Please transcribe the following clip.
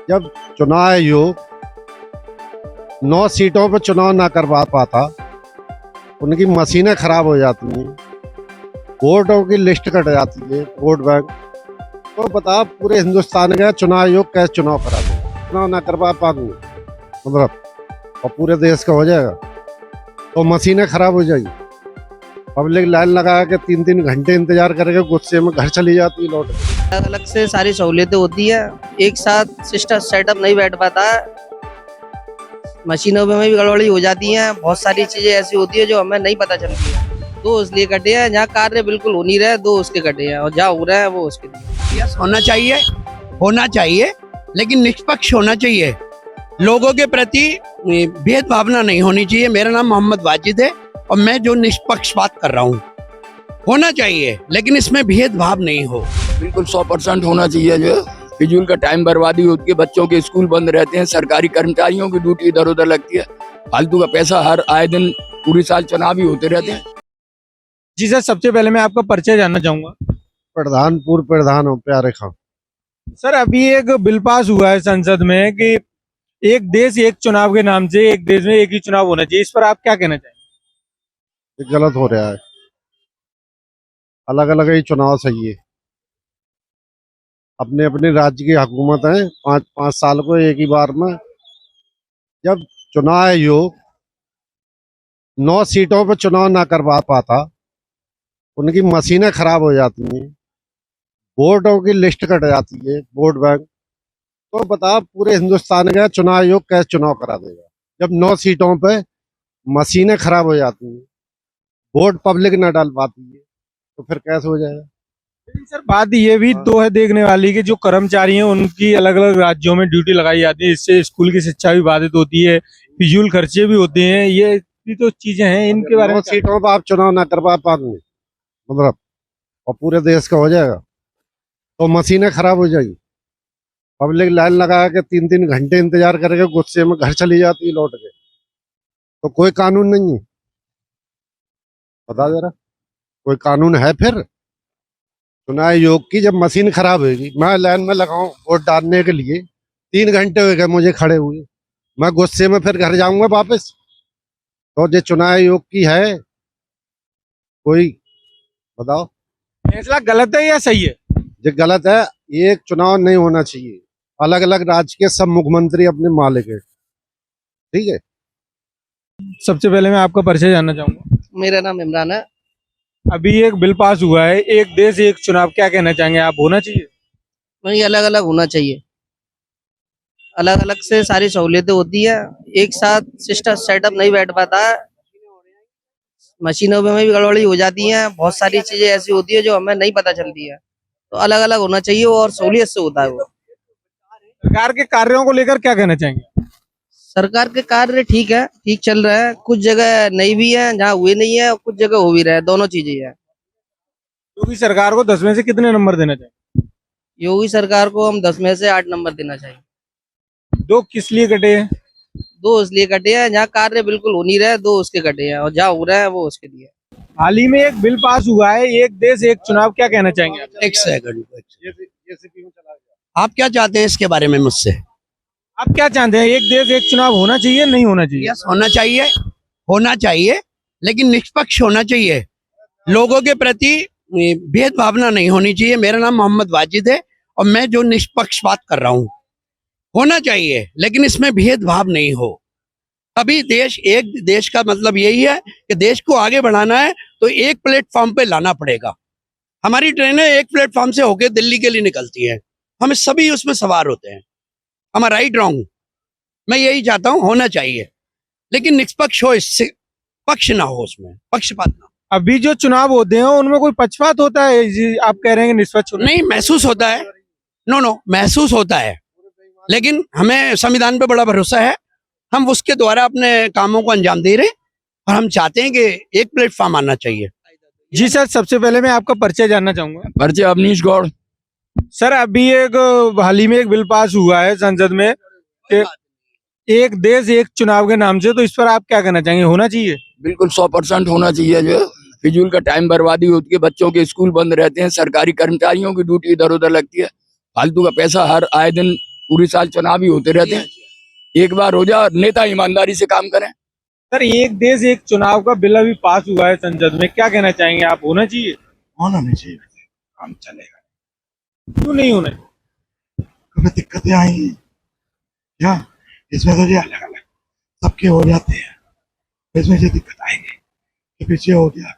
जब चुनाव आयोग 9 सीटों पर चुनाव ना करवा पाता, उनकी मशीनें खराब हो जाती हैं, वोटों की लिस्ट कट जाती है, वोट बैंक। तो बता पूरे हिंदुस्तान का चुनाव आयोग कैसे चुनाव करा दे? चुनाव ना करवा पाऊंगे मतलब, और पूरे देश का हो जाएगा तो मशीनें खराब हो जाएगी। पब्लिक लाइन लगा के 3-3 घंटे इंतजार करके गुस्से में घर चली जाती है लौट के। अलग अलग से सारी सहूलियतें होती है, एक साथ सिस्टम सेटअप नहीं बैठ पाता है। मशीनों में भी गड़बड़ी हो जाती है, बहुत सारी चीजें ऐसी होती है जो हमें नहीं पता चलती है। दो इसलिए कटे हैं जहाँ कार्य बिल्कुल हो नहीं रहा है, दो उसके कटे हैं, और जहाँ हो रहा है वो उसके लिए। यस होना चाहिए लेकिन निष्पक्ष होना चाहिए। लोगों के प्रति भेदभावना नहीं होनी चाहिए। मेरा नाम मोहम्मद वाजिद है और मैं जो निष्पक्ष बात कर रहा हूँ, होना चाहिए लेकिन इसमें भेदभाव नहीं हो। बिल्कुल 100% होना चाहिए। जो फिजूल का टाइम बर्बादी होती है, बच्चों के स्कूल बंद रहते हैं, सरकारी कर्मचारियों की ड्यूटी इधर उधर लगती है, फालतू का पैसा हर आए दिन पूरी साल चुनाव ही होते रहते हैं। जी सर, सबसे पहले मैं आपका परिचय जानना चाहूंगा। प्रधान पूर्व प्रधान हो प्यारे खां। सर, अभी एक बिल पास हुआ है संसद में कि एक देश एक चुनाव के नाम से एक देश में एक ही चुनाव होना चाहिए, इस पर आप क्या कहना चाहेंगे? ये गलत हो रहा है, अलग अलग ही चुनाव सही है। अपने अपने राज्य की हुकूमत है, 5-5 साल को एक ही बार में। जब चुनाव आयोग 9 सीटों पर चुनाव ना करवा पाता, उनकी मशीनें खराब हो जाती हैं, वोटों की लिस्ट कट जाती है, वोट बैंक। तो बता पूरे हिंदुस्तान का चुनाव आयोग कैसे चुनाव करा देगा? जब 9 सीटों पे मशीनें खराब हो जाती हैं, वोट पब्लिक ना डाल पाती है, तो फिर कैसे हो जाएगा? लेकिन सर, बात ये भी तो है देखने वाली कि जो कर्मचारी हैं उनकी अलग अलग राज्यों में ड्यूटी लगाई जाती है, इससे स्कूल की शिक्षा भी बाधित होती है, फिजूल खर्चे भी होते हैं, ये भी तो चीजें हैं। इनके बारे में 9 सीटों पर आप चुनाव ना करवा पाएंगे मतलब, और पूरे देश का हो जाएगा तो मशीनें खराब हो जाएगी। पब्लिक लाइन लगा के 3-3 घंटे इंतजार करके गुस्से में घर चली जाती है लौट के। तो कोई कानून नहीं है, बता जरा कोई कानून है? फिर चुनाव आयोग की जब मशीन खराब होगी, मैं लाइन में लगाऊं वोट डालने के लिए, 3 घंटे हो गए मुझे खड़े हुए, मैं गुस्से में फिर घर जाऊंगा वापस? तो जो चुनाव आयोग की है, कोई बताओ फैसला गलत है या सही है? जो गलत है, एक चुनाव नहीं होना चाहिए। अलग अलग राज्य के सब मुख्यमंत्री अपने मालिक है, ठीक है। सबसे पहले मैं आपका परिचय जानना चाहूंगा। मेरा नाम इमरान है। अभी एक बिल पास हुआ है, एक देश एक चुनाव, क्या कहना चाहेंगे आप, होना चाहिए? वही अलग अलग होना चाहिए, अलग अलग से सारी सहूलियतें होती है, एक साथ सिस्टम सेटअप नहीं बैठ पाता है। मशीनों में भी गड़बड़ी हो जाती है, बहुत सारी चीजें ऐसी होती है जो हमें नहीं पता चलती है। तो अलग अलग होना चाहिए और सहूलियत से होता है वो। सरकार के कार्यों को लेकर क्या कहना चाहेंगे? सरकार के कार्य ठीक है, ठीक चल रहा है, कुछ जगह नहीं भी है जहाँ हुए नहीं है, और कुछ जगह हो भी रहा है, दोनों चीजें है। योगी सरकार को 10 में से कितने नंबर देना चाहिए? योगी सरकार को हम 10 में से 8 नंबर देना चाहिए। दो किस लिए कटे हैं? दो इसलिए कटे हैं जहाँ कार्य बिल्कुल हो नहीं रहा है, दो उसके कटे हैं, और जहाँ हो रहा है वो उसके लिए। हाल ही में एक बिल पास हुआ है, एक देश एक चुनाव, क्या कहना चाहेंगे आप? एक सेकंड, आप क्या चाहते हैं इसके बारे में मुझसे? आप क्या चाहते हैं, एक देश एक चुनाव होना चाहिए नहीं होना चाहिए? यस होना चाहिए लेकिन निष्पक्ष होना चाहिए। लोगों के प्रति भेदभावना नहीं होनी चाहिए। मेरा नाम मोहम्मद वाजिद है और मैं जो निष्पक्ष बात कर रहा हूँ, होना चाहिए लेकिन इसमें भेदभाव नहीं हो। अभी एक देश का मतलब यही है कि देश को आगे बढ़ाना है तो एक प्लेटफॉर्म पे लाना पड़ेगा। हमारी ट्रेनें एक प्लेटफॉर्म से होकर दिल्ली के लिए निकलती हैं, हमें सभी उसमें सवार होते हैं। हम राइट रॉन्ग, मैं यही चाहता हूँ, होना चाहिए लेकिन निष्पक्ष हो, इससे पक्ष ना हो, उसमें पक्षपात ना हो। अभी जो चुनाव होते हैं उनमें कोई पक्षपात होता है जी? आप कह रहे हैं कि निष्पक्ष होना? नहीं, महसूस होता है। नो महसूस होता है, लेकिन हमें संविधान पे बड़ा भरोसा है, हम उसके द्वारा अपने कामों को अंजाम दे रहे हैं और हम चाहते हैं कि एक प्लेटफॉर्म आना चाहिए। जी सर, सबसे पहले मैं आपका परिचय जानना चाहूंगा। परिचय अवनीश गौड़। सर, अभी एक हाल ही में एक बिल पास हुआ है संसद में, एक देश एक चुनाव के नाम से, तो इस पर आप क्या कहना चाहेंगे, होना चाहिए? बिल्कुल 100% होना चाहिए। जो फिजूल का टाइम बर्बादी होती है, बच्चों के स्कूल बंद रहते हैं, सरकारी कर्मचारियों की ड्यूटी इधर उधर लगती है, फालतू का पैसा हर आए दिन पूरी साल चुनाव ही होते रहते हैं। एक बार हो जाए, नेता ईमानदारी से काम करें। सर, एक देश एक चुनाव का बिल अभी पास हुआ है संसद में, क्या कहना चाहेंगे आप? होना चाहिए? होना नहीं चाहिए, काम चलेगा। क्यों नहीं होना? कभी दिक्कतें आई हैं क्या? इसमें तो ये अलग अलग सबके हो जाते हैं, इसमें ये दिक्कत आएगी कि पीछे हो गया।